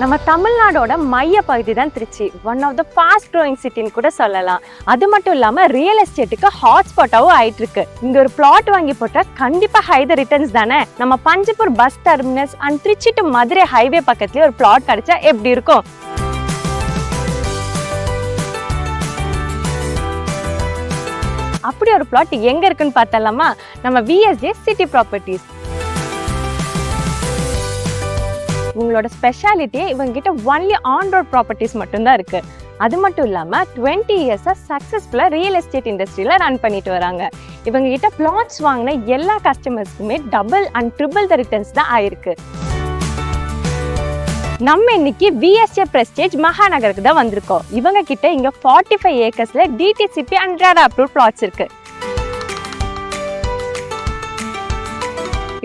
நம்ம தமிழ்நாடோட மைய பகுதி தான் Trichy. One of the fast growing சிட்டின்னு கூட சொல்லலாம். அது மட்டும் இல்லாமல் ரியல் எஸ்டேட்டுக்கு ஹாட்ஸ்பாட்டாகவும் ஆயிட்டு இருக்கு. இங்க ஒரு பிளாட் வாங்கி போட்டா கண்டிப்பா ஹை த ரிட்டர்ன்ஸ் தானே. நம்ம Panjappur bus terminus and Trichy to Madurai highway பக்கத்துலயே ஒரு பிளாட் கிடைச்சா எப்படி இருக்கும்? அப்படி ஒரு பிளாட் எங்க இருக்குன்னு பார்த்தலாமா? நம்ம விஎஸ்ஜே சிட்டி ப்ராப்பர்ட்டிஸ். உங்களோட ஸ்பெஷாலிட்டியே இவங்க கிட்ட ஒன்லி ஆன் ரோட் ப்ராப்பர்ட்டிஸ் மட்டும்தான் இருக்கு. அது மட்டும் இல்லாம 20 இயர்ஸா சக்சஸ்ஃபுல்லா ரியல் எஸ்டேட் இண்டஸ்ட்ரியில ரன் பண்ணிட்டு வராங்க. இவங்க கிட்ட பிளாட்ஸ் வாங்கின எல்லா கஸ்டமர்ஸ்க்குமே double and triple the returns தான் ஆயிருக்கு. நம்ம இன்னைக்கு விஎஸ்ஜே பிரஸ்டேஜ் மகாநகருக்கு தான் வந்திருக்கோம். இவங்க கிட்ட இங்க 45 ஏக்கர்ஸ்ல DTCP and RERA approved flats இருக்கு.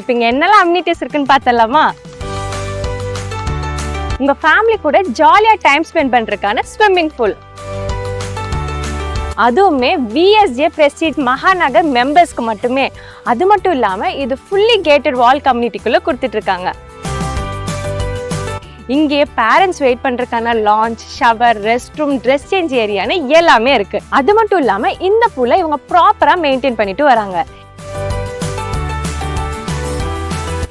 இப்ப இங்க என்னெல்லாம் அம்யூனிட்டிஸ் இருக்குன்னு பார்த்தலாமா? உங்க ஃபேமிலி கூட ஜாலியா டைம் ஸ்பெண்ட் பண்றதுக்கான ஸ்விம்மிங் பூல், அதுவுமே விஎஸ்ஜே பிரஸ்டீஜ் மகாநகர் மெம்பர்ஸ்க்கு மட்டுமே. அது மட்டும் இல்லாம இது ஃபுல்லி கேட்டட் வால் கம்யூனிட்டிக்குள்ள கொடுத்துட்டு இருக்காங்க. இங்கே பேரண்ட்ஸ் வெயிட் பண்றதுக்கான lounge, shower, rest room, dress change ஏரியான்னு எல்லாமே இருக்கு. அது மட்டும் இல்லாம இந்த பூலை இவங்க ப்ராப்பரா மெயின்டைன் பண்ணிட்டு வராங்க.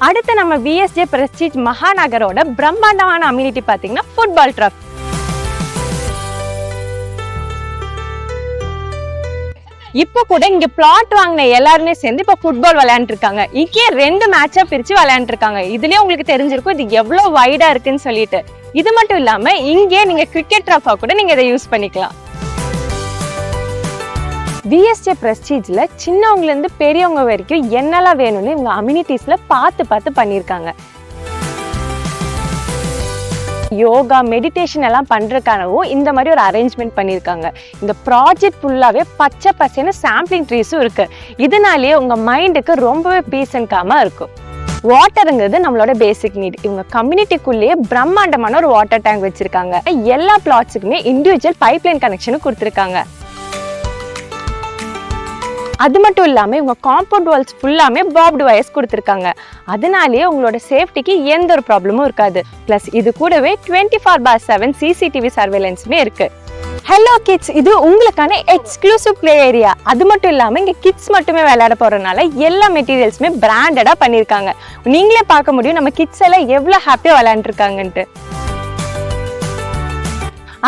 அடுத்து நம்ம விஎஸ்ஜே பிரஸ்டீஜ் மகாநகரோட பிரம்மாண்டமான அம்யூனிட்டி பாத்தீங்கன்னா ஃபுட்பால் ட்ரஃப். இப்போ கூட இங்க பிளாட் வாங்கின எல்லாருமே சேர்ந்து இப்ப ஃபுட்பால் விளையாண்டு இருக்காங்க. இங்கே 2 மேட்சா பிரிச்சு விளையாண்டு இருக்காங்க. இதுலயே உங்களுக்கு தெரிஞ்சிருக்கும் இது எவ்வளவு வைடா இருக்குன்னு சொல்லிட்டு. இது மட்டும் இல்லாம இங்கே நீங்க கிரிக்கெட் ட்ரஃபா கூட நீங்க இதை யூஸ் பண்ணிக்கலாம். விஎஸ்ஜே பிரஸ்டீஜ்ல சின்னவங்கல இருந்து பெரியவங்க வரைக்கும் என்னெல்லாம் வேணும்னு இவங்க அம்யூனிட்டிஸ்ல பார்த்து பண்ணியிருக்காங்க. யோகா, மெடிடேஷன் எல்லாம் பண்றதுக்காகவும் இந்த மாதிரி ஒரு அரேஞ்ச்மெண்ட் பண்ணியிருக்காங்க. இந்த ப்ராஜெக்ட் ஃபுல்லாவே பச்சை பசேன்னு சாம்பிளிங் ட்ரீஸும் இருக்கு. இதனாலேயே உங்க மைண்டுக்கு ரொம்பவே பீஸ் அண்ட் காமா இருக்கும். வாட்டருங்கிறது நம்மளோட பேசிக் நீட். இவங்க கம்யூனிட்டிக்குள்ளேயே பிரம்மாண்டமான ஒரு வாட்டர் டேங்க் வச்சிருக்காங்க. எல்லா பிளாட்ஸுக்குமே இண்டிவிஜுவல் பைப்லைன் கனெக்ஷனும் கொடுத்துருக்காங்க. அது மட்டும் இல்லாம இவங்க காம்பவுண்ட் வால்ஸ் ஃபுல்லாமே பாப்டு வயர்ஸ் கொடுத்துருக்காங்க. அதனாலேயே உங்களோட சேஃப்டிக்கு எந்த ஒரு ப்ராப்ளமும் இருக்காது. பிளஸ் இது கூடவே 24/7 CCTV சர்வேலன்ஸுமே இருக்கு. ஹலோ கிட்ஸ், இது உங்களுக்கான எக்ஸ்க்ளூசிவ் பிளே ஏரியா. அது மட்டும் இல்லாம இங்க கிட்ஸ் மட்டுமே விளையாட போறதுனால எல்லா மெட்டீரியல்ஸுமே பிராண்டடா பண்ணிருக்காங்க. நீங்களே பார்க்க முடியும் நம்ம கிட்ஸ் எல்லாம் எவ்வளவு ஹாப்பியா விளையாண்டு இருக்காங்கன்ட்டு.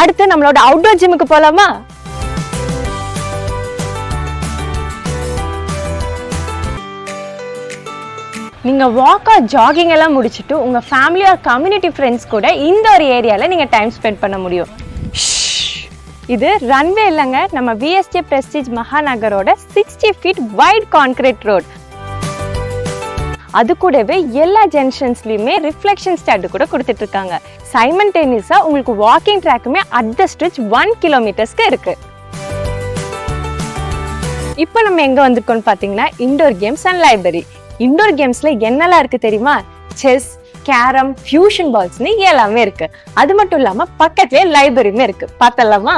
அடுத்து நம்மளோட அவுட்டோர் ஜிம்முக்கு போலாமா? நீங்க வாக் ஆர் ஜாகிங் எல்லாம் முடிச்சுட்டு உங்க ஃபேமிலி ஆர் கம்யூனிட்டி ஃப்ரெண்ட்ஸ் கூட இந்த ஒரு ஏரியால நீங்க டைம் ஸ்பெண்ட் பண்ண முடியும். இது ரன்வே இல்லைங்க, நம்ம விஎஸ்ஜே பிரஸ்டீஜ் மகாநகரோட 60 feet வைட் கான்கிரீட் ரோட். அது கூடவே எல்லா ஜங்ஷன்ஸ்லயுமே ரிஃப்ளெக்ஷன் ஸ்டாண்ட் கூட கொடுத்துட்டு இருக்காங்க. சைமல்டேனியஸா உங்களுக்கு வாக்கிங் ட்ராக்குமே அட் த ஸ்ட்ரெச் 1 kilometersக்கு இருக்கு. இப்போ நம்ம எங்க வந்திருக்கோம்னு பாத்தீங்கன்னா indoor games and library. Indoor கேம்ஸ்ல என்னெல்லாம் இருக்கு தெரியுமா? செஸ், கேரம், ஃபியூஷன் பால்ஸ்னு எல்லாமே இருக்கு. அது மட்டும் இல்லாம பக்கத்துலயே லைப்ரரியுமே இருக்கு. பார்த்தலாமா?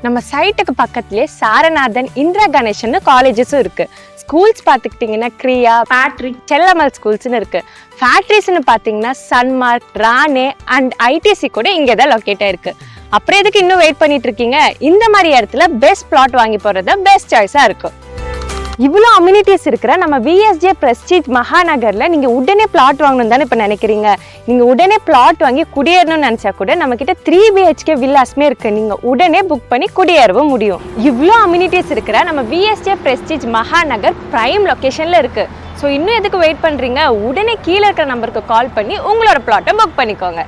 நம்ம சைட்டுக்கு பக்கத்துலயே சாரநாதன், இந்திரா கணேசன் காலேஜஸும் இருக்கு. ஸ்கூல்ஸ் பார்த்துக்கிட்டிங்கன்னா கிரியா, பேட்ரிக், செல்லமல் ஸ்கூல்ஸ்னு இருக்கு. ஃபேக்ட்ரிஸ்ன்னு பார்த்தீங்கன்னா சன்மார்க், ரானே அண்ட் ஐடிசி கூட இங்கே தான் லொக்கேட் ஆயிருக்கு. அப்புறம் எதுக்கு இன்னும் வெயிட் பண்ணிட்டு இருக்கீங்க? இந்த மாதிரி இடத்துல பெஸ்ட் பிளாட் வாங்கி போறது பெஸ்ட் சாய்ஸா இருக்கும். இவ்வளோ அம்யூனிட்டிஸ் இருக்கிற நம்ம விஎஸ்ஜே பிரஸ்டீஜ் மகாநகர்ல நீங்க உடனே பிளாட் வாங்கணும் தானே இப்ப நினைக்கிறீங்க? நீங்க உடனே பிளாட் வாங்கி குடியேறணும்னு நினைச்சா கூட நம்ம கிட்ட 3 BHK வில்லாஸ்மே இருக்கு. நீங்க உடனே புக் பண்ணி குடியேறவும் முடியும். இவ்வளோ அம்யூனிட்டிஸ் இருக்கிற நம்ம விஎஸ்ஜே பிரஸ்டீஜ் மகாநகர் பிரைம் லொகேஷன்ல இருக்கு. ஸோ இன்னும் எதுக்கு வெயிட் பண்றீங்க? உடனே கீழே இருக்கிற நம்பருக்கு கால் பண்ணி உங்களோட பிளாட்டை புக் பண்ணிக்கோங்க.